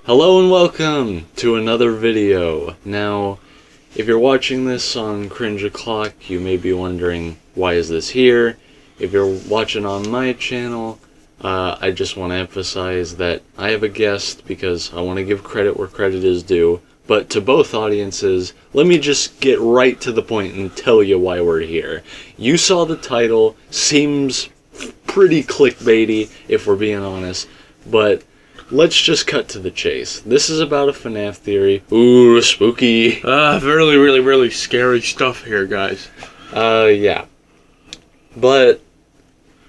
Hello and welcome to another video. Now, if you're watching this on Cringe O'Clock, you may be wondering, why is this here? If you're watching on my channel, I just want to emphasize that I have a guest because I want to give credit where credit is due. But to both audiences, let me just get right to the point and tell you why we're here. You saw the title, seems pretty clickbaity if we're being honest, but let's just cut to the chase. This is about a FNaF theory. Ooh, spooky. Really scary stuff here, guys. Yeah. But,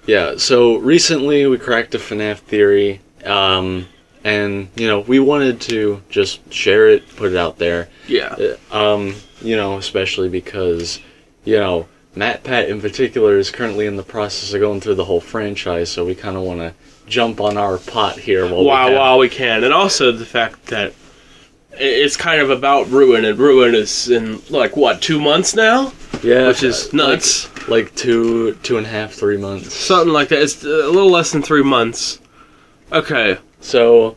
yeah, so recently we cracked a FNaF theory, and, you know, we wanted to just share it, put it out there. Yeah. You know, especially because, you know, MatPat in particular is currently in the process of going through the whole franchise, so we kind of want to jump on our pot here while we can. And also the fact that it's kind of about Ruin, and Ruin is in, like, what, 2 months now? Yeah. Which is nuts. Like 2.5, 3 months. Something like that. It's a little less than 3 months. Okay. So,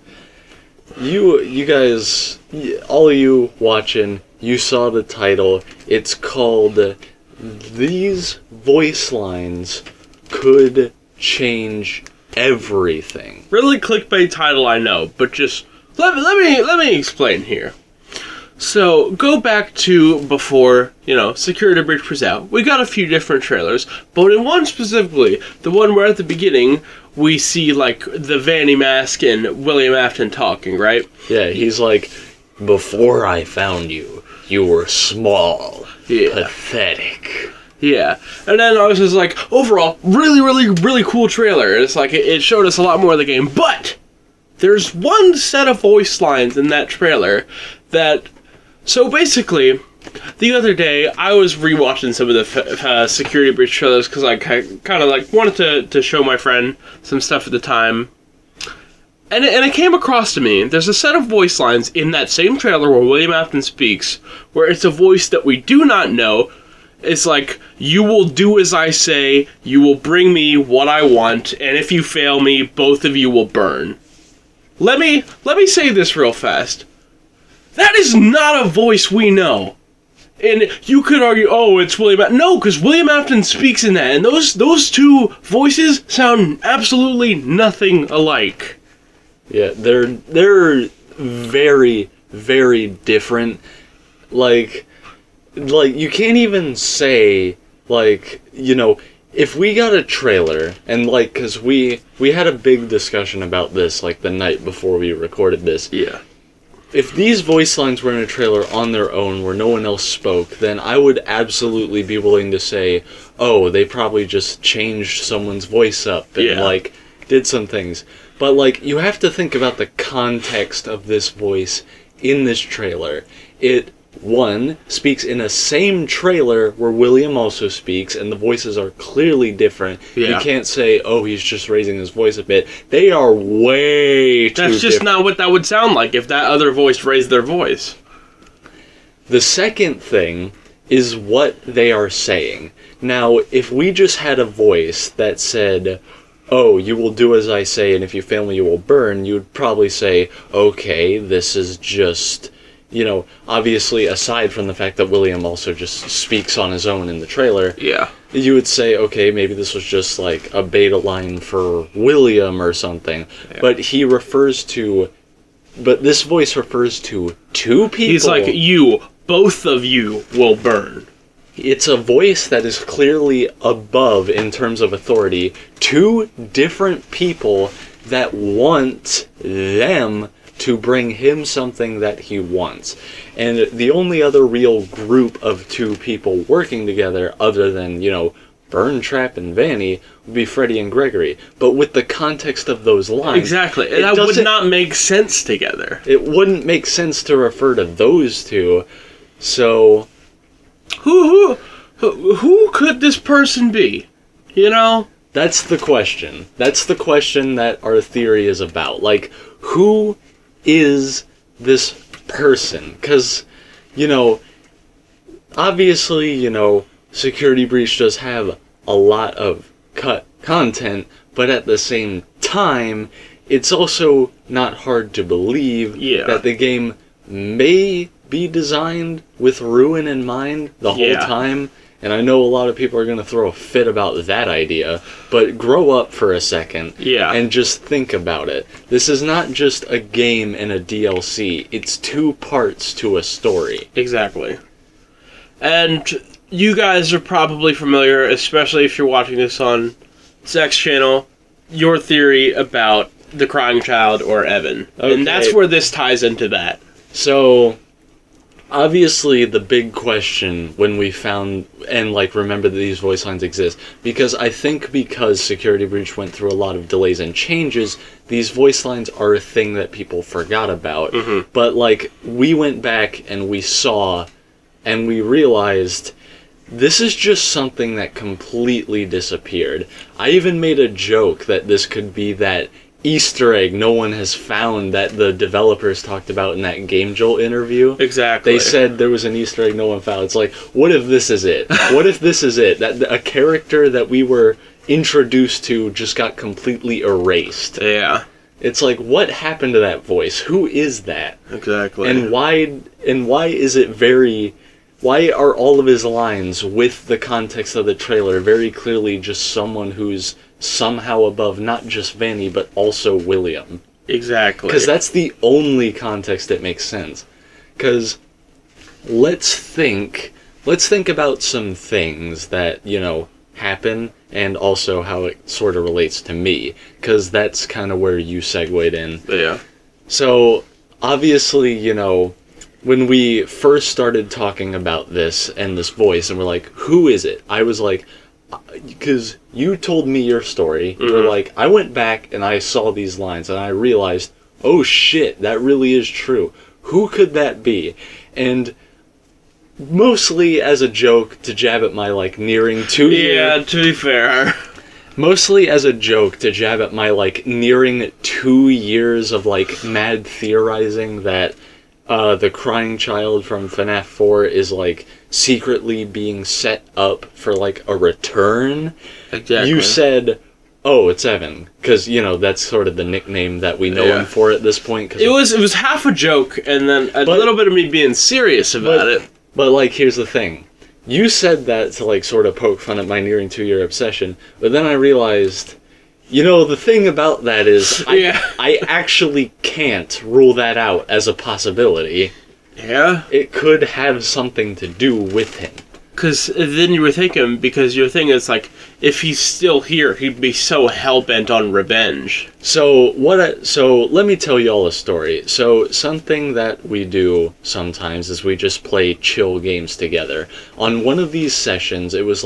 you guys, all of you watching, you saw the title. It's called These Voice Lines Could Change Everything. Really clickbait title, I know, but just let me explain here. So, go back to before, you know, Security Breach was out. We got a few different trailers, but in one specifically, the one where at the beginning, we see, like, the Vanny Mask and William Afton talking, right? Yeah, he's like, before I found you, you were small, pathetic. Yeah, and then I was just like, overall, really cool trailer. It's like, it showed us a lot more of the game, but there's one set of voice lines in that trailer that, so basically, the other day, I was rewatching some of the Security Breach trailers because I kind of like wanted to show my friend some stuff at the time. And it came across to me, there's a set of voice lines in that same trailer where William Afton speaks, where it's a voice that we do not know. It's like, you will do as I say, you will bring me what I want, and if you fail me, both of you will burn. Let me say this real fast. That is not a voice we know. And you could argue, oh, it's William Afton. No, because William Afton speaks in that, and those two voices sound absolutely nothing alike. Yeah, they're very, very different. Like, you can't even say, like, you know, if we got a trailer, and, like, because we had a big discussion about this, like, the night before we recorded this. Yeah. If these voice lines were in a trailer on their own where no one else spoke, then I would absolutely be willing to say, oh, they probably just changed someone's voice up and, like, did some things. But, like, you have to think about the context of this voice in this trailer. It, one, speaks in a same trailer where William also speaks, and the voices are clearly different. Yeah. You can't say, oh, he's just raising his voice a bit. They are way too different. That's just not what that would sound like if that other voice raised their voice. The second thing is what they are saying. Now, if we just had a voice that said, oh, you will do as I say, and if you fail me, you will burn, you would probably say, okay, this is just, you know, obviously, aside from the fact that William also just speaks on his own in the trailer, you would say, okay, maybe this was just like a beta line for William or something. Yeah. But this voice refers to two people. He's like, both of you will burn. It's a voice that is clearly above in terms of authority. Two different people that want them to bring him something that he wants. And the only other real group of two people working together, other than, you know, Burn Trap and Vanny, would be Freddy and Gregory. But with the context of those lines... Exactly, and that would not make sense together. It wouldn't make sense to refer to those two, so... Who could this person be? You know? That's the question. That's the question that our theory is about. Like, who is this person? Because, you know, obviously, you know, Security Breach does have a lot of cut content, but at the same time, it's also not hard to believe that the game may be designed with Ruin in mind the whole time. And I know a lot of people are going to throw a fit about that idea, but grow up for a second and just think about it. This is not just a game and a DLC. It's 2 parts to a story. Exactly. And you guys are probably familiar, especially if you're watching this on Zach's channel, your theory about the crying child or Evan. Okay. And that's where this ties into that. So, obviously the big question when we found and remember that these voice lines exist, because Security Breach went through a lot of delays and changes, these voice lines are a thing that people forgot about. But we went back and we saw and we realized this is just something that completely disappeared. I even made a joke that this could be that Easter egg no one has found that the developers talked about in that Game Jolt interview. Exactly. They said there was an Easter egg no one found. It's like, what if this is it? What if this is it? That a character that we were introduced to just got completely erased. Yeah. It's like, what happened to that voice? Who is that? Exactly. And why is it very... Why are all of his lines, with the context of the trailer, very clearly just someone who's somehow above not just Vanny, but also William? Exactly. Because that's the only context that makes sense. Because let's think about some things that, happen, and also how it sort of relates to me. Because that's kind of where you segued in. Yeah. So, obviously, when we first started talking about this and this voice, and we're like, who is it? I was like, because you told me your story. You were like, I went back and I saw these lines and I realized, oh shit, that really is true. Who could that be? And mostly as a joke to jab at my nearing 2 years. Yeah, to be fair. Mostly as a joke to jab at my nearing 2 years of mad theorizing that the crying child from FNaF 4 is secretly being set up for a return. Exactly. You said, oh, it's Evan, because that's sort of the nickname that we know him for at this point. Cause it was half a joke and then a little bit of me being serious about it. But here's the thing. You said that to sort of poke fun at my nearing 2-year obsession, but then I realized, the thing about that is I actually can't rule that out as a possibility. Yeah? It could have something to do with him. Because then you were thinking, because your thing is if he's still here, he'd be so hell-bent on revenge. So let me tell y'all a story. So something that we do sometimes is we just play chill games together. On one of these sessions, it was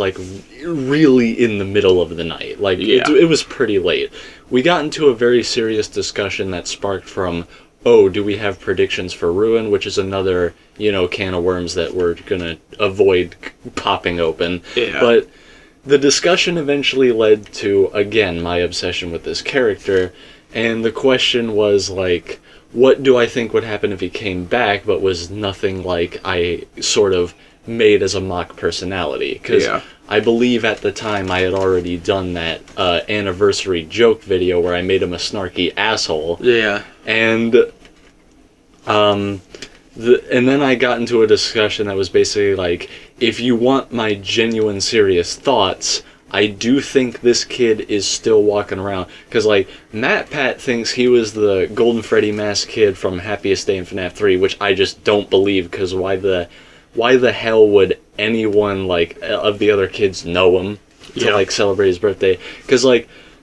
really in the middle of the night. It was pretty late. We got into a very serious discussion that sparked from, oh, do we have predictions for Ruin, which is another, can of worms that we're gonna avoid popping open. Yeah. But the discussion eventually led to, again, my obsession with this character, and the question was, what do I think would happen if he came back, but was nothing I sort of made as a mock personality? Because I believe at the time I had already done that anniversary joke video where I made him a snarky asshole. Yeah. And and then I got into a discussion that was basically if you want my genuine serious thoughts, I do think this kid is still walking around. Because, Matt Pat thinks he was the Golden Freddy mask kid from Happiest Day in FNaF 3, which I just don't believe, because why the hell would anyone, of the other kids know him to, celebrate his birthday? Because,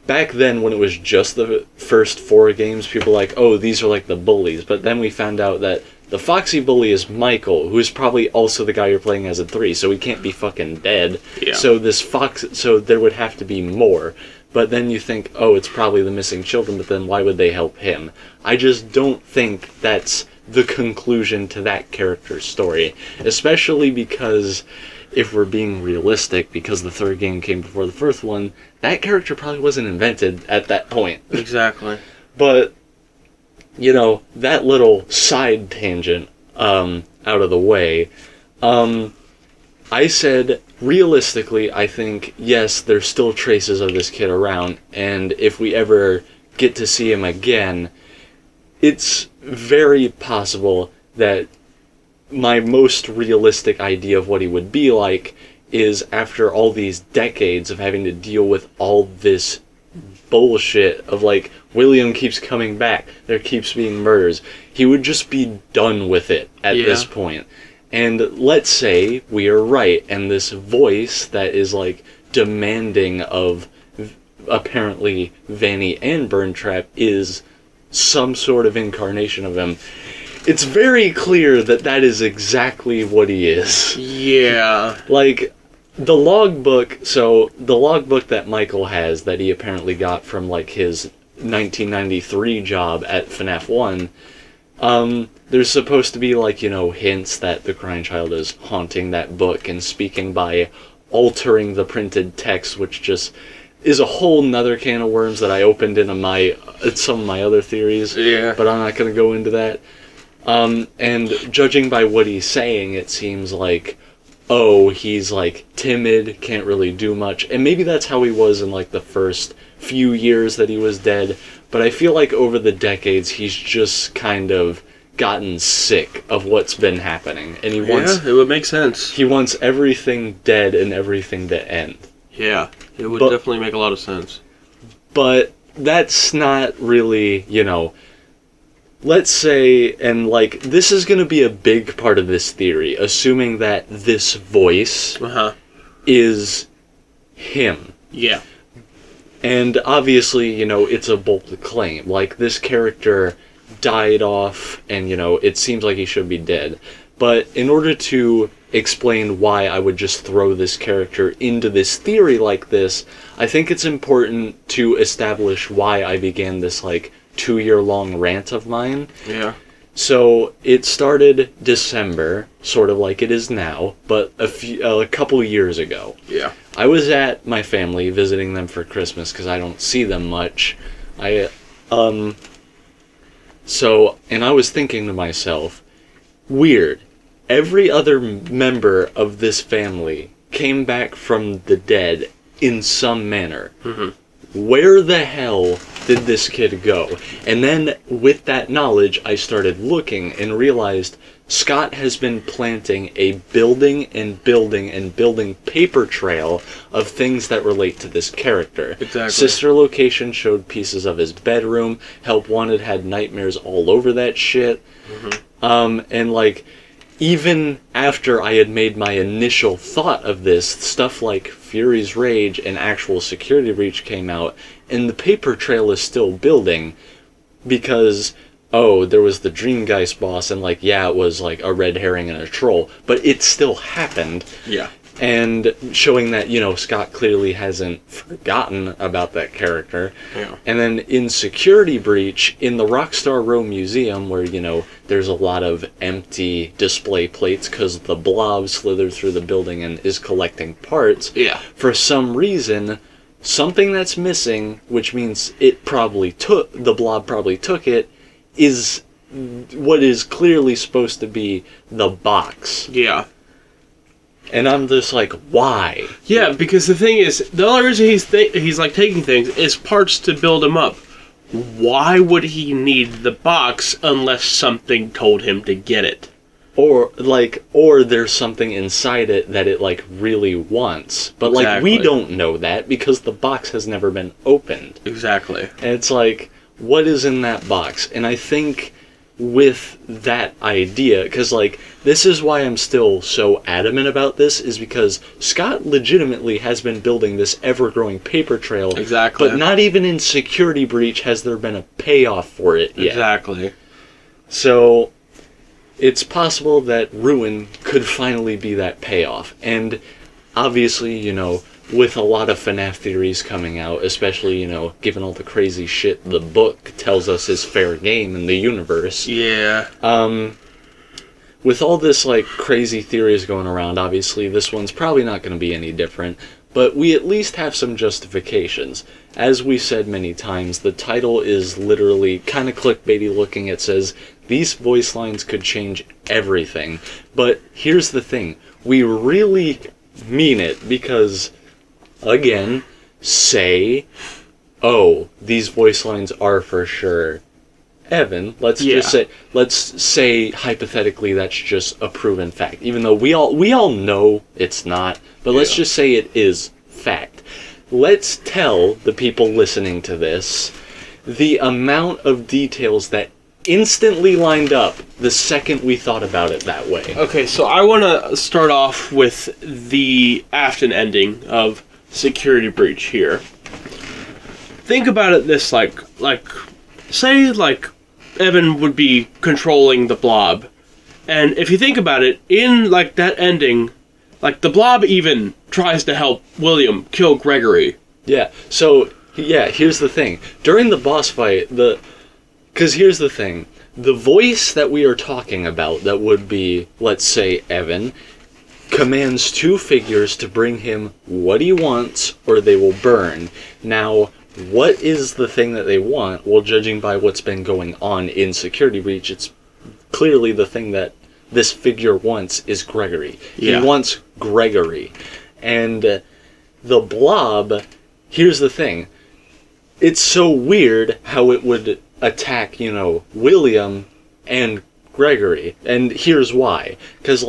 back then, when it was just the first 4 games, people were oh, these are, the bullies. But then we found out that the Foxy bully is Michael, who's probably also the guy you're playing as in 3, so he can't be fucking dead. Yeah. So there would have to be more. But then you think, oh, it's probably the missing children, but then why would they help him? I just don't think that's the conclusion to that character's story. Especially because, if we're being realistic, because the 3rd game came before the 1st one, that character probably wasn't invented at that point. Exactly. But, that little side tangent out of the way, I said, realistically, I think, yes, there's still traces of this kid around, and if we ever get to see him again, it's very possible that my most realistic idea of what he would be like is after all these decades of having to deal with all this bullshit of like, William keeps coming back, there keeps being murders. He would just be done with it at this point. And let's say we are right, and this voice that is like demanding of apparently Vanny and Burntrap is some sort of incarnation of him. It's very clear that that is exactly what he is. Yeah. Like, the logbook, so the logbook that Michael has that he apparently got from like his 1993 job at FNaF 1, there's supposed to be like, you know, hints that the crying child is haunting that book and speaking by altering the printed text, which just is a whole nother can of worms that I opened into some of my other theories. Yeah. But I'm not going to go into that. And judging by what he's saying, it seems like, oh, he's like timid, can't really do much. And maybe that's how he was in like the first few years that he was dead. But I feel like over the decades, he's just kind of gotten sick of what's been happening. And he wants... Yeah, it would make sense. He wants everything dead and everything to end. Yeah, it would definitely make a lot of sense. But that's not really, you know... Let's say, and like, this is going to be a big part of this theory, assuming that this voice is him. Yeah. And obviously, you know, it's a bold claim. Like, this character died off, and, you know, it seems like he should be dead. But in order to explain why I would just throw this character into this theory like this, I think it's important to establish why I began this, like, 2-year-long rant of mine. Yeah. So it started December, sort of like it is now, but a couple years ago. Yeah. I was at my family visiting them for Christmas because I don't see them much. So, and I was thinking to myself, weird. Every other member of this family came back from the dead in some manner. Mm-hmm. Where the hell did this kid go? And then, with that knowledge, I started looking and realized Scott has been planting a building and building and building paper trail of things that relate to this character. Exactly. Sister Location showed pieces of his bedroom. Help Wanted had nightmares all over that shit. Mm-hmm. And, like, even after I had made my initial thought of this, stuff like Fury's Rage and Actual Security Breach came out, and the paper trail is still building, because, oh, there was the Dreamgeist boss, and, like, yeah, it was, like, a red herring and a troll, but it still happened. Yeah. And showing that, you know, Scott clearly hasn't forgotten about that character. Yeah. And then in Security Breach, in the Rockstar Row Museum, where, you know, there's a lot of empty display plates because the blob slithered through the building and is collecting parts. Yeah. For some reason, something that's missing, which means the blob probably took it, is what is clearly supposed to be the box. Yeah. And I'm just like, why? Yeah, because the thing is, the only reason he's like taking things is parts to build him up. Why would he need the box unless something told him to get it? Or there's something inside it that it, like, really wants. But, like, we don't know that because the box has never been opened. Exactly. And it's like, what is in that box? And I think with that idea, because, like, this is why I'm still so adamant about this, is because Scott legitimately has been building this ever-growing paper trail. Exactly. But not even in Security Breach has there been a payoff for it yet. Exactly. So it's possible that Ruin could finally be that payoff. And obviously, you know, with a lot of FNaF theories coming out, especially, you know, given all the crazy shit the book tells us is fair game in the universe. Yeah. With all this, like, crazy theories going around, obviously this one's probably not going to be any different, but we at least have some justifications. As we said many times, the title is literally kind of clickbaity looking. It says, these voice lines could change everything. But here's the thing. We really mean it because, again, say oh, these voice lines are for sure Evan. Let's say hypothetically that's just a proven fact, even though we all know it's not. But let's just say it is fact. Let's tell the people listening to this the amount of details that instantly lined up the second we thought about it that way. Okay, so I want to start off with the Afton ending of Security Breach here. Think about it this say Evan would be controlling the blob. And if you think about it, in that ending, the blob even tries to help William kill Gregory. Yeah. So, here's the thing. During the boss fight, because here's the thing. The voice that we are talking about, that would be, let's say, Evan, commands two figures to bring him what he wants or they will burn. Now, what is the thing that they want? Well, judging by what's been going on in Security Breach, it's clearly the thing that this figure wants is Gregory. Yeah. He wants Gregory. And the blob, here's the thing. It's so weird how it would attack, William and Gregory. And here's why. Because,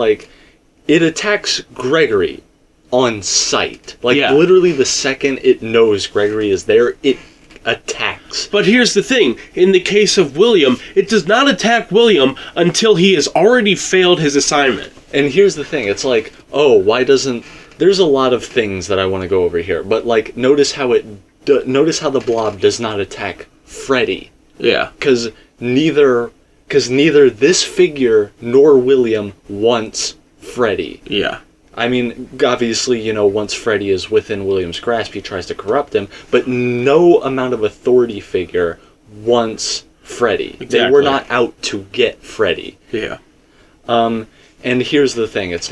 it attacks Gregory on sight. Literally the second it knows Gregory is there, it attacks. But here's the thing. In the case of William, it does not attack William until he has already failed his assignment. And here's the thing. It's why doesn't... There's a lot of things that I want to go over here. But, notice how the blob does not attack Freddy. Yeah. Because neither this figure nor William wants Freddy. Yeah. I mean, obviously, once Freddy is within William's grasp, he tries to corrupt him, but no amount of authority figure wants Freddy. Exactly. They were not out to get Freddy. Yeah. And here's the thing, it's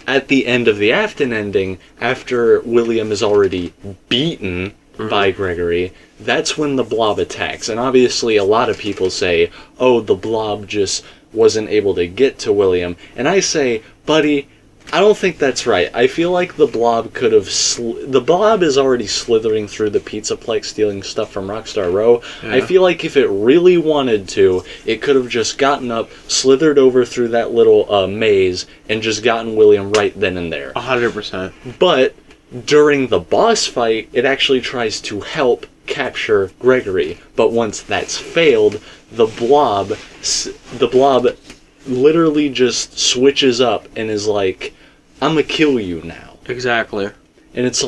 at the end of the Afton ending, after William is already beaten by Gregory, that's when the blob attacks. And obviously a lot of people say, oh, the blob just wasn't able to get to William. And I say, buddy, I don't think that's right. I feel like the blob could have... the blob is already slithering through the Pizzaplex, stealing stuff from Rockstar Row. Yeah. I feel like if it really wanted to, it could have just gotten up, slithered over through that little maze, and just gotten William right then and there. 100%. But during the boss fight, it actually tries to help capture Gregory. But once that's failed, the blob literally just switches up and is like, I'm gonna kill you now. Exactly. And it's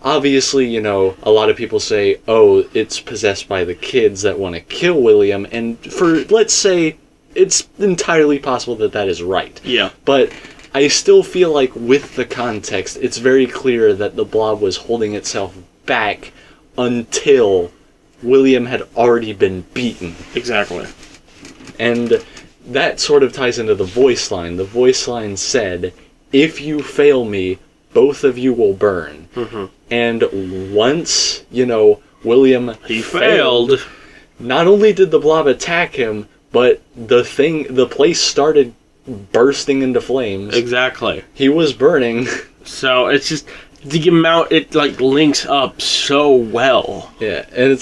obviously, a lot of people say, oh, it's possessed by the kids that want to kill William, and let's say, it's entirely possible that that is right. Yeah. But I still feel like with the context, it's very clear that the blob was holding itself back until William had already been beaten. Exactly. And that sort of ties into the voice line. The voice line said, if you fail me, both of you will burn. Mm-hmm. And once, William failed, not only did the blob attack him, but the place started bursting into flames. Exactly. He was burning. So it's just the amount it links up so well. Yeah, and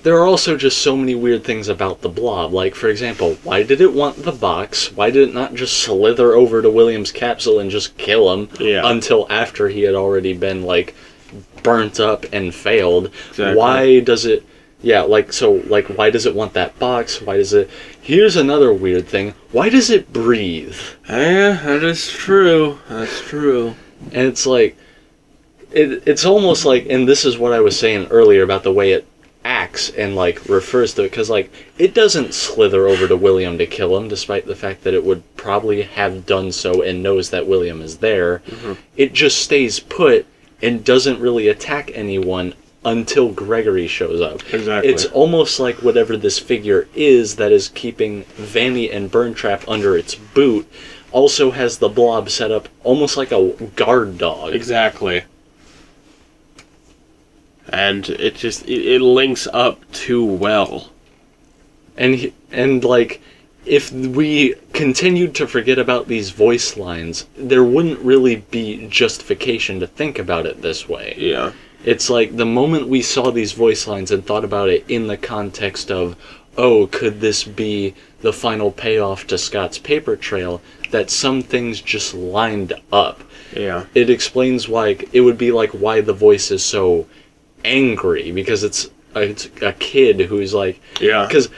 there are also just so many weird things about the blob. For example, why did it want the box? Why did it not just slither over to William's capsule and just kill him until after he had already been, burnt up and failed? Exactly. Why does it... Yeah, why does it want that box? Why does it... Here's another weird thing. Why does it breathe? Yeah, that is true. That's true. And it's it's almost and this is what I was saying earlier about the way it acts and refers to it, because it doesn't slither over to William to kill him, despite the fact that it would probably have done so and knows that William is there. Mm-hmm. It just stays put and doesn't really attack anyone until Gregory shows up. Exactly. It's almost like whatever this figure is that is keeping Vanny and Burntrap under its boot also has the blob set up almost like a guard dog. Exactly. And it just it links up too well. And if we continued to forget about these voice lines, there wouldn't really be justification to think about it this way. Yeah. It's like the moment we saw these voice lines and thought about it in the context of, oh, could this be the final payoff to Scott's paper trail, that some things just lined up. Yeah. It explains why it would be like why the voice is so angry, because it's a kid who's like, yeah, because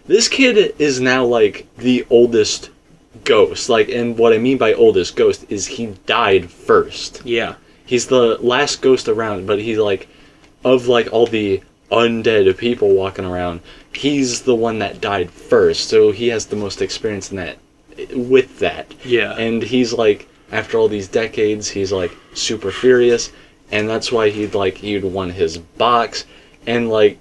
this kid is now like the oldest ghost, like, and what I mean by oldest ghost is he died first. Yeah. He's the last ghost around, but he's like, of like all the undead people walking around, he's the one that died first, so he has the most experience in that, with that. Yeah. And he's like, after all these decades, he's like super furious, and that's why he'd won his box, and like,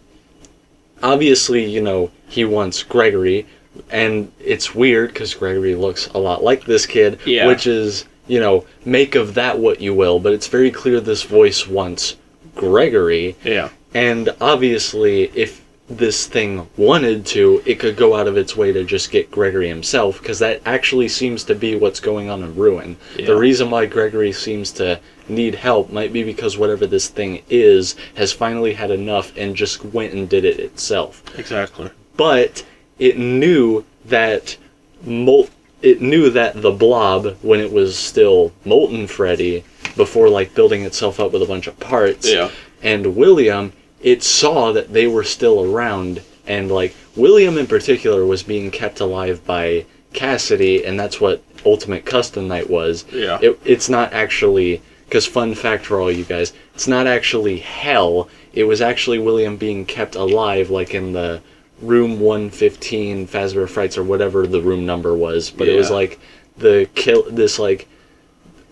obviously, you know, he wants Gregory, and it's weird because Gregory looks a lot like this kid, yeah, which is, you know, make of that what you will, but it's very clear this voice wants Gregory. Yeah. And obviously, if this thing wanted to, it could go out of its way to just get Gregory himself, because that actually seems to be what's going on in Ruin. Yeah. The reason why Gregory seems to need help might be because whatever this thing is has finally had enough and just went and did it itself. Exactly. But it knew that the blob, when it was still Molten Freddy, before like building itself up with a bunch of parts, yeah, and William, it saw that they were still around, and like William in particular was being kept alive by Cassidy, and that's what Ultimate Custom Night was. Yeah. It's not actually, because fun fact for all you guys, it's not actually hell. It was actually William being kept alive, like in the room 115 Fazbear Frights, or whatever the room number was, but it was like this like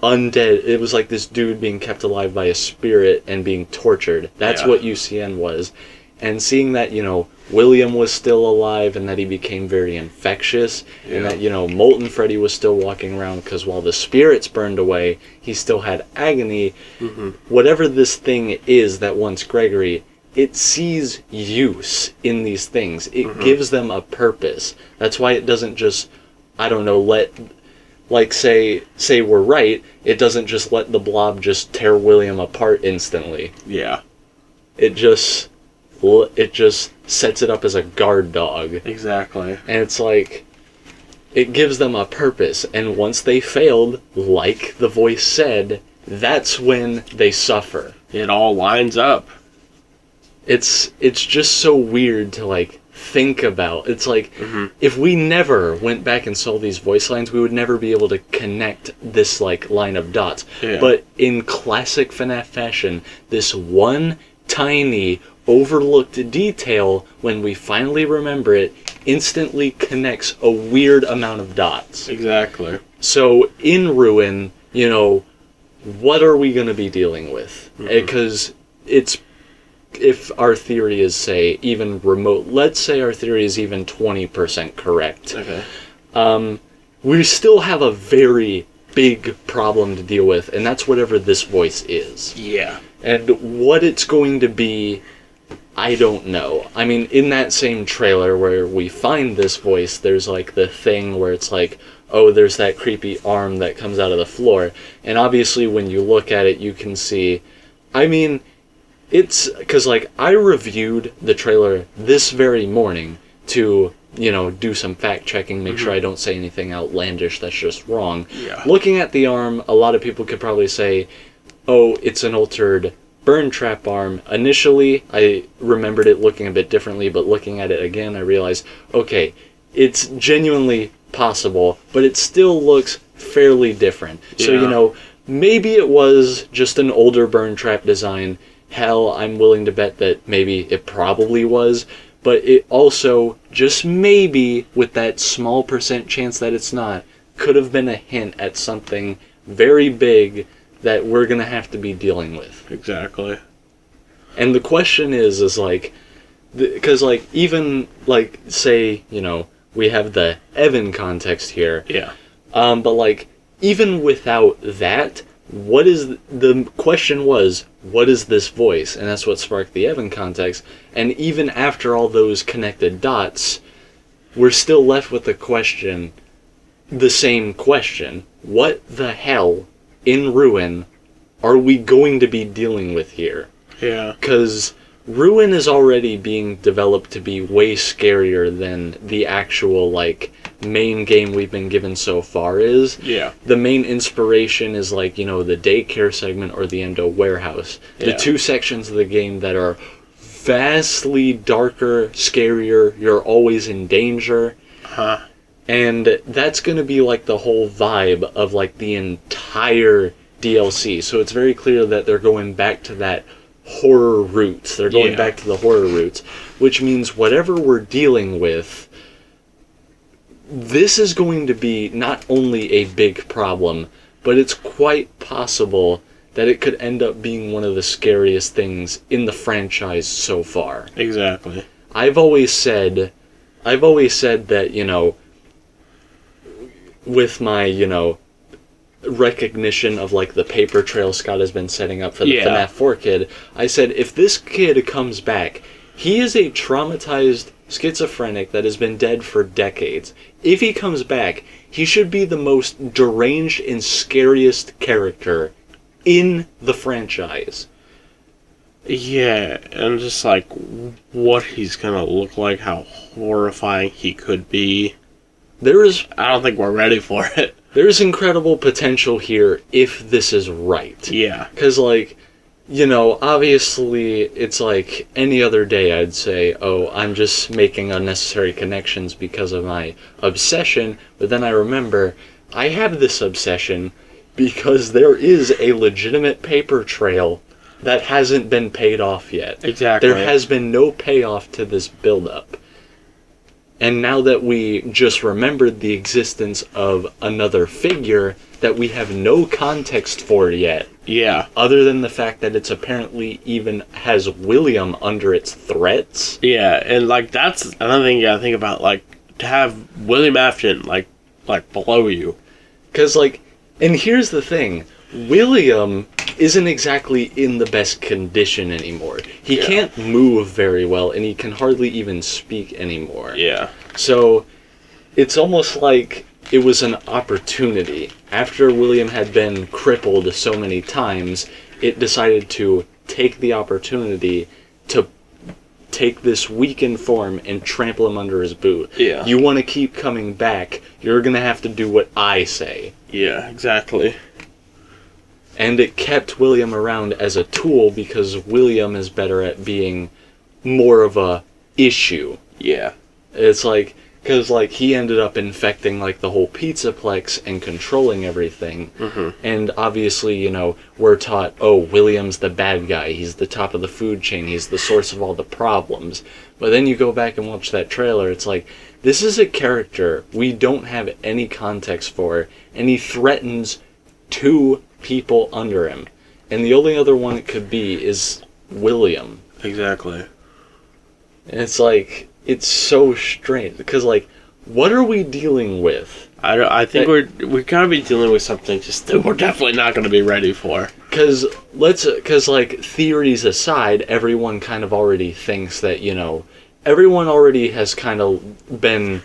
undead, it was like this dude being kept alive by a spirit and being tortured. That's what UCN was. And seeing that, you know, William was still alive and that he became very infectious, and that, you know, Molten Freddy was still walking around because while the spirits burned away, he still had agony. Mm-hmm. Whatever this thing is that wants Gregory, it sees use in these things. It gives them a purpose. That's why it doesn't just, I don't know, like say we're right, it doesn't just let the blob just tear William apart instantly. Yeah. It just sets it up as a guard dog. Exactly. And it's like, it gives them a purpose, and once they failed, like the voice said, that's when they suffer. It all lines up. It's just so weird to like think about. It's like, if we never went back and saw these voice lines, we would never be able to connect this like line of dots. Yeah. But in classic FNaF fashion, this one tiny overlooked detail, when we finally remember it, instantly connects a weird amount of dots. Exactly. So in Ruin, you know, what are we going to be dealing with? Because it's, if our theory is, say, even remote, let's say our theory is even 20% correct. Okay. We still have a very big problem to deal with, and that's whatever this voice is. Yeah. And what it's going to be, I don't know. I mean, in that same trailer where we find this voice, there's like the thing where it's like, oh, there's that creepy arm that comes out of the floor. And obviously when you look at it, you can see, I mean, it's, because like I reviewed the trailer this very morning to, you know, do some fact checking, make sure I don't say anything outlandish that's just wrong. Yeah. Looking at the arm, a lot of people could probably say, oh, it's an altered burn trap arm. Initially, I remembered it looking a bit differently, but looking at it again, I realized, okay, it's genuinely possible, but it still looks fairly different. Yeah. So, you know, maybe it was just an older burn trap design. Hell, I'm willing to bet that maybe it probably was, but it also, just maybe, with that small % chance that it's not, could have been a hint at something very big that we're going to have to be dealing with. Exactly. And the question is like, because like, even like, say, you know, we have the Evan context here. Yeah. But like, even without that, the question was, what is this voice? And that's what sparked the Evan context. And even after all those connected dots, we're still left with the same question. What the hell in Ruin are we going to be dealing with here? Yeah. Because Ruin is already being developed to be way scarier than the actual, like, main game we've been given so far is. Yeah. The main inspiration is, like, you know, the daycare segment or the Endo warehouse. The two sections of the game that are vastly darker, scarier, you're always in danger. Huh. And that's going to be, like, the whole vibe of, like, the entire DLC. So it's very clear that they're going back to that horror roots. They're going back to the horror roots, which means whatever we're dealing with, this is going to be not only a big problem, but it's quite possible that it could end up being one of the scariest things in the franchise so far. Exactly. I've always said that, you know, with my, you know, recognition of, like, the paper trail Scott has been setting up for the FNaF 4 kid, I said, if this kid comes back, he is a traumatized schizophrenic that has been dead for decades. If he comes back, he should be the most deranged and scariest character in the franchise. Yeah, and just, like, what he's gonna look like, how horrifying he could be. I don't think we're ready for it. There's incredible potential here if this is right. Yeah. Because, like, you know, obviously, it's like any other day I'd say, oh, I'm just making unnecessary connections because of my obsession. But then I remember, I have this obsession because there is a legitimate paper trail that hasn't been paid off yet. Exactly. There has been no payoff to this build-up. And now that we just remembered the existence of another figure that we have no context for yet. Yeah. Other than the fact that it's apparently even has William under its threats. Yeah, and, like, that's another thing you gotta think about, like, to have William Afton, like below you. Because, like, and here's the thing. William isn't exactly in the best condition anymore. He can't move very well, and he can hardly even speak anymore. Yeah. So, it's almost like it was an opportunity. After William had been crippled so many times, it decided to take the opportunity to take this weakened form and trample him under his boot. Yeah. You want to keep coming back, you're going to have to do what I say. Yeah, exactly. And it kept William around as a tool because William is better at being more of a issue. Yeah. It's like, because, like, he ended up infecting, like, the whole Pizzaplex and controlling everything. Mm-hmm. And obviously, you know, we're taught, oh, William's the bad guy. He's the top of the food chain. He's the source of all the problems. But then you go back and watch that trailer, it's like, this is a character we don't have any context for, and he threatens 2 people under him. And the only other one it could be is William. Exactly. And it's like, it's so strange, because, like, what are we dealing with? I think we're gotta be dealing with something just that we're definitely not gonna be ready for. Because, like, theories aside, everyone kind of already thinks that, you know, everyone already has kind of been,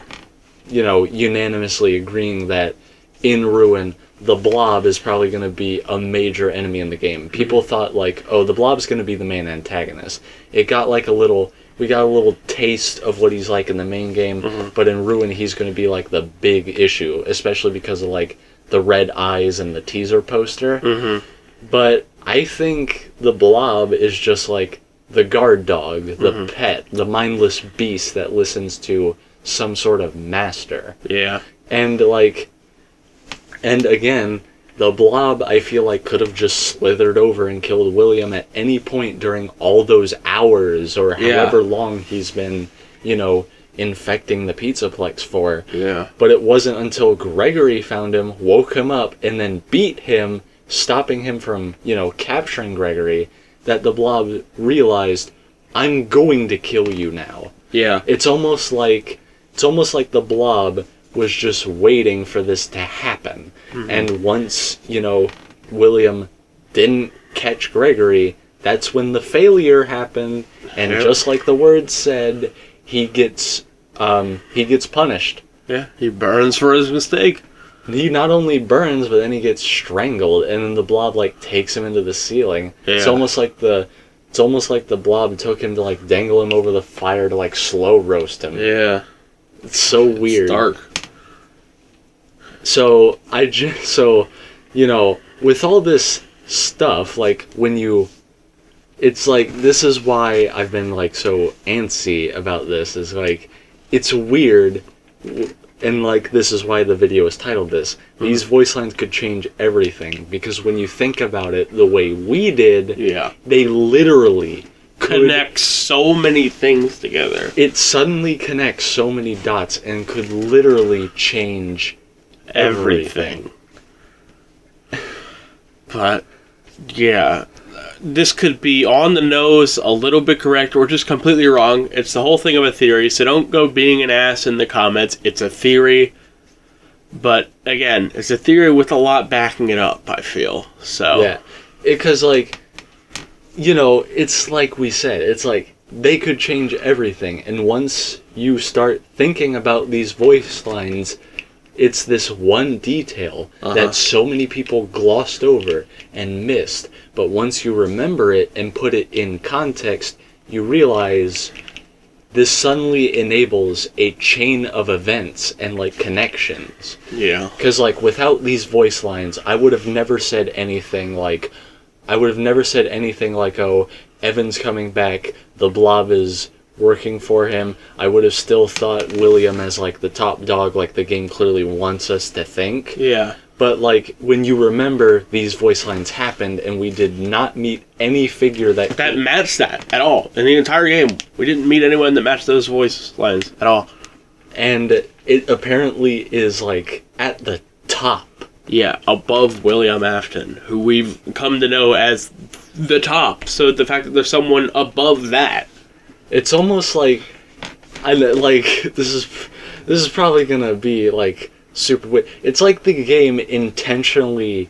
you know, unanimously agreeing that in Ruin, the Blob is probably going to be a major enemy in the game. People thought, like, oh, the Blob's going to be the main antagonist. We got a little taste of what he's like in the main game, but in Ruin, he's going to be, like, the big issue, especially because of, like, the red eyes and the teaser poster. Mm-hmm. But I think the Blob is just, like, the guard dog, the pet, the mindless beast that listens to some sort of master. Yeah. And, like... And again, the Blob, I feel like, could have just slithered over and killed William at any point during all those hours or however long he's been, you know, infecting the Pizzaplex for. Yeah. But it wasn't until Gregory found him, woke him up, and then beat him, stopping him from, you know, capturing Gregory, that the Blob realized, I'm going to kill you now. Yeah. It's almost like the Blob was just waiting for this to happen. Mm-hmm. And once, you know, William didn't catch Gregory, that's when the failure happened. And just like the word said, he gets he gets punished. Yeah, he burns for his mistake. He not only burns, but then he gets strangled, and then the blob like takes him into the ceiling. Yeah. It's almost like the blob took him to like dangle him over the fire to like slow roast him. Yeah. It's so weird. It's dark. So you know, with all this stuff, like it's like, this is why I've been like so antsy about this, is like, it's weird, and like, this is why the video is titled this. These voice lines could change everything, because when you think about it the way we did, Yeah. they literally Connect so many things together. It suddenly connects so many dots and could literally change everything. But, yeah. This could be on the nose, a little bit correct, or just completely wrong. It's the whole thing of a theory, so don't go being an ass in the comments. It's a theory. But, again, it's a theory with a lot backing it up, I feel. So. Yeah. Because, like, you know, it's like we said, it's like, they could change everything. And once you start thinking about these voice lines, it's this one detail that so many people glossed over and missed. But once you remember it and put it in context, you realize this suddenly enables a chain of events and, like, connections. Yeah. Because, like, without these voice lines, I would have never said anything like, oh, Evan's coming back, the blob is working for him. I would have still thought William as, like, the top dog, like the game clearly wants us to think. Yeah. But, like, when you remember these voice lines happened and we did not meet any figure that matched that at all. In the entire game, we didn't meet anyone that matched those voice lines at all. And it apparently is, like, at the top. Yeah, above William Afton, who we've come to know as the top. So the fact that there's someone above that. It's almost like, this is probably gonna be, like, super weird. It's like the game intentionally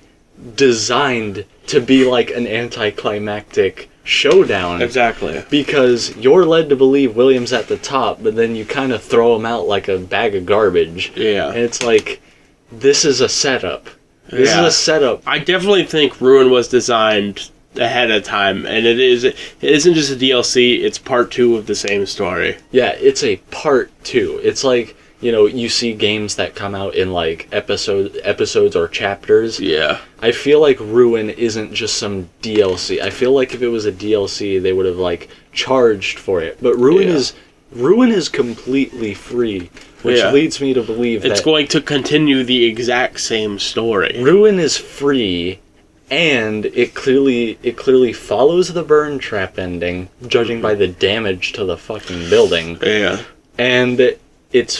designed to be like an anticlimactic showdown. Exactly. Because you're led to believe William's at the top, but then you kind of throw him out like a bag of garbage. Yeah. And it's like, this is a setup. This is a setup. I definitely think Ruin was designed ahead of time, and it isn't just a DLC, it's part 2 of the same story. Yeah, it's a part 2. It's like, you know, you see games that come out in, like, episodes or chapters. Yeah. I feel like Ruin isn't just some DLC. I feel like if it was a DLC, they would have, like, charged for it. But Ruin is completely free, which leads me to believe it's going to continue the exact same story. Ruin is free, and it clearly follows the burn trap ending, judging by the damage to the fucking building. Yeah. And it's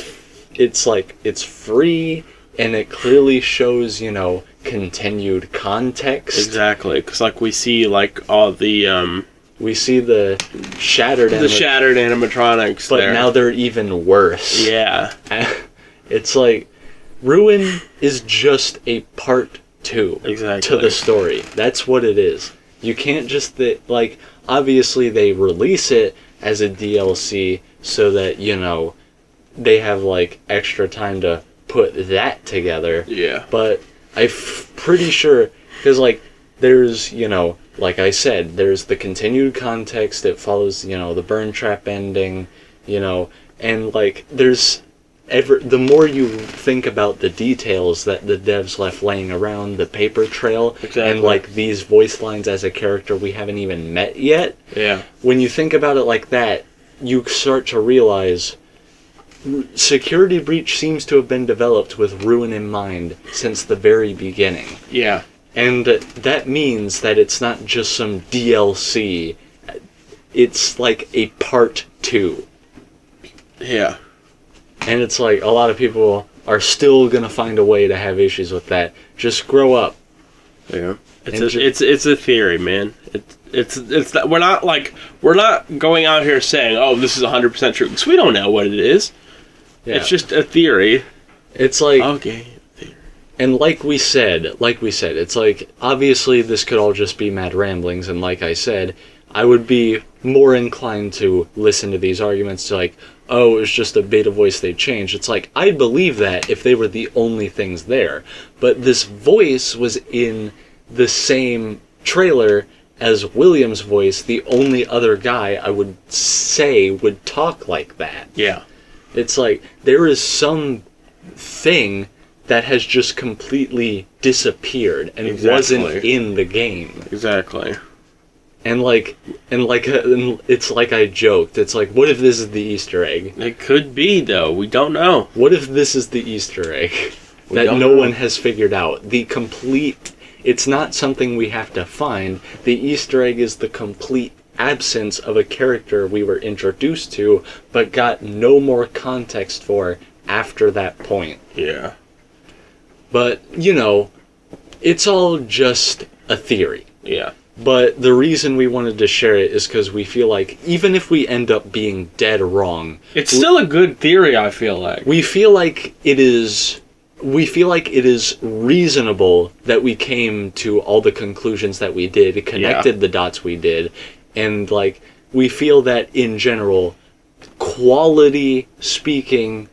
free, and it clearly shows, you know, continued context. Exactly, because, like, we see, like, all the, we see the shattered animatronics, but now they're even worse. Yeah. It's like, Ruin is just a part 2 to the story. That's what it is. You can't just, like, obviously they release it as a DLC so that, you know, they have, like, extra time to put that together. Yeah. But I'm pretty sure, because, like, there's, you know, like I said, there's the continued context. It follows, you know, the burn trap ending, you know, and, like, there's the more you think about the details that the devs left laying around, the paper trail, and, like, these voice lines as a character we haven't even met yet. Yeah. When you think about it like that, you start to realize Security Breach seems to have been developed with Ruin in mind since the very beginning. Yeah. And that means that it's not just some DLC. It's like a part 2. Yeah. And it's like, a lot of people are still gonna find a way to have issues with that. Just grow up. Yeah. It's a theory, man. It's that we're not going out here saying, oh, this is 100% true, because we don't know what it is. Yeah. It's just a theory. It's like, okay. And like we said, it's like, obviously this could all just be mad ramblings, and like I said, I would be more inclined to listen to these arguments to, like, oh, it was just a beta voice they changed. It's like, I'd believe that if they were the only things there. But this voice was in the same trailer as William's voice, the only other guy I would say would talk like that. Yeah. It's like, there is some thing that has just completely disappeared and wasn't in the game. Exactly. And it's like I joked. It's like, what if this is the Easter egg? It could be, though. We don't know. What if this is the Easter egg that no one has figured out? It's not something we have to find. The Easter egg is the complete absence of a character we were introduced to, but got no more context for after that point. Yeah. But, you know, it's all just a theory. Yeah. But the reason we wanted to share it is because we feel like, even if we end up being dead wrong... It's still a good theory, I feel like. We feel like it is reasonable that we came to all the conclusions that we did, connected the dots we did, and, like, we feel that, in general, quality speaking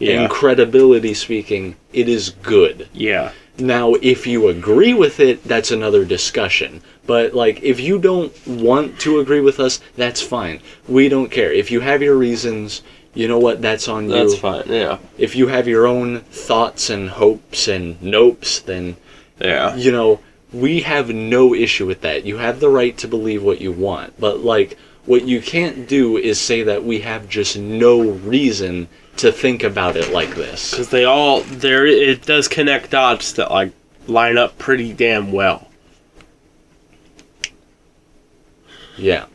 and credibility speaking, it is good. Yeah. Now, if you agree with it, that's another discussion. But, like, if you don't want to agree with us, that's fine. We don't care. If you have your reasons, you know what, that's on you. That's fine, yeah. If you have your own thoughts and hopes and nopes, then, you know, we have no issue with that. You have the right to believe what you want. But, like, what you can't do is say that we have just no reason to think about it like this. Because it does connect dots that, like, line up pretty damn well. Yeah.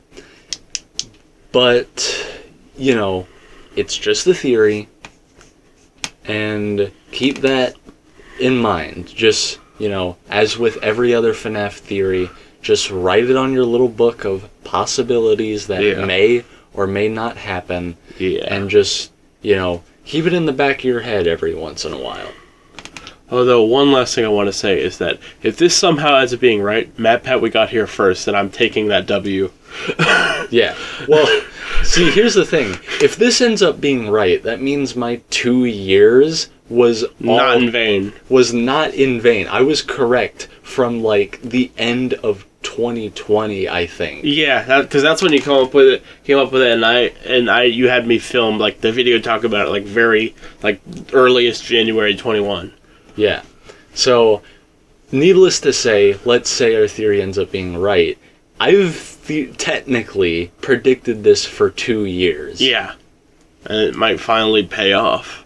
But, you know, it's just a theory, and keep that in mind. Just, you know, as with every other FNaF theory, just write it on your little book of possibilities that may or may not happen, and just, you know, keep it in the back of your head every once in a while. Although, one last thing I want to say is that if this somehow ends up being right, Matt Pat, we got here first, and I'm taking that W. Yeah. Well, see, here's the thing. If this ends up being right, that means my 2 years was not in vain. Was not in vain. I was correct from, like, the end of 2020, I think. Yeah, because that's when you came up with it, and you had me film, like, the video talk about it, like, very, like, earliest January 21. Yeah. So, needless to say, let's say our theory ends up being right. I've technically predicted this for 2 years. Yeah. And it might finally pay off.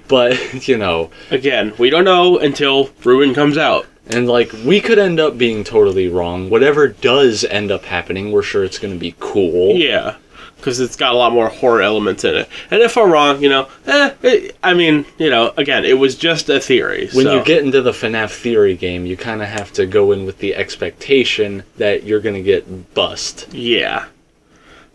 But, you know... Again, we don't know until Ruin comes out. And, like, we could end up being totally wrong. Whatever does end up happening, we're sure it's going to be cool. Yeah. Because it's got a lot more horror elements in it. And if I'm wrong, you know, again, it was just a theory. When you get into the FNaF theory game, you kind of have to go in with the expectation that you're going to get bust. Yeah.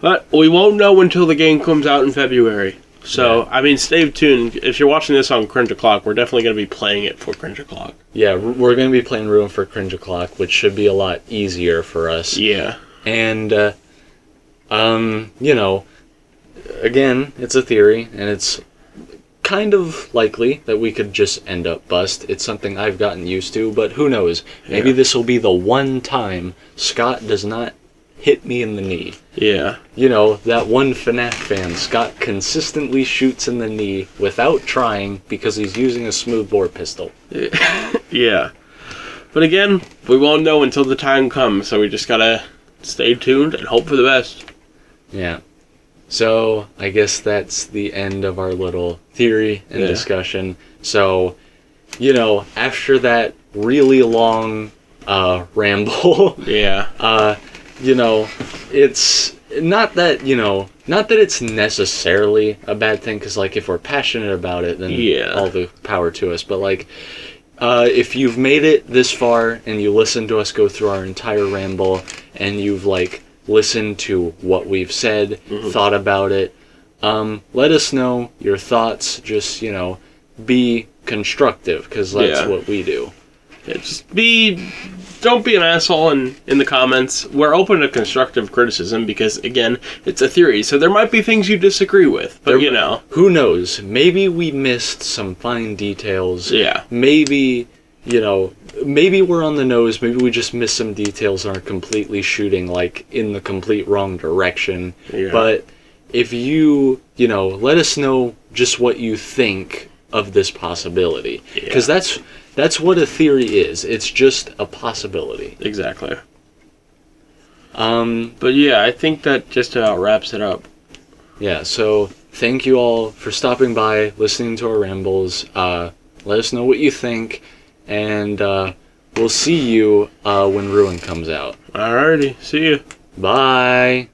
But we won't know until the game comes out in February. So, I mean, stay tuned. If you're watching this on Cringe O'Clock, we're definitely going to be playing it for Cringe O'Clock. Yeah, we're going to be playing Ruin for Cringe O'Clock, which should be a lot easier for us. Yeah. And, you know, again, it's a theory, and it's kind of likely that we could just end up bust. It's something I've gotten used to, but who knows? Maybe this will be the one time Scott does not hit me in the knee. Yeah. You know, that one FNaF fan, Scott consistently shoots in the knee without trying because he's using a smoothbore pistol. Yeah. But again, we won't know until the time comes, so we just gotta stay tuned and hope for the best. Yeah. So, I guess that's the end of our little theory and discussion. So, you know, after that really long ramble, you know, it's not that, you know, not that it's necessarily a bad thing, because, like, if we're passionate about it, then all the power to us. But, like, if you've made it this far and you listen to us go through our entire ramble and you've, like, listened to what we've said, thought about it, let us know your thoughts. Just, you know, be constructive, because that's what we do. Don't be an asshole in the comments. We're open to constructive criticism because, again, it's a theory. So there might be things you disagree with, but who knows? Maybe we missed some fine details. Yeah. Maybe, maybe we're on the nose. Maybe we just missed some details and are completely shooting, like, in the complete wrong direction. Yeah. But if you, let us know just what you think of this possibility. Because that's what a theory is. It's just a possibility. Exactly. But yeah, I think that just about wraps it up. Yeah, so thank you all for stopping by, listening to our rambles. Let us know what you think, and we'll see you when Ruin comes out. Alrighty, see you. Bye!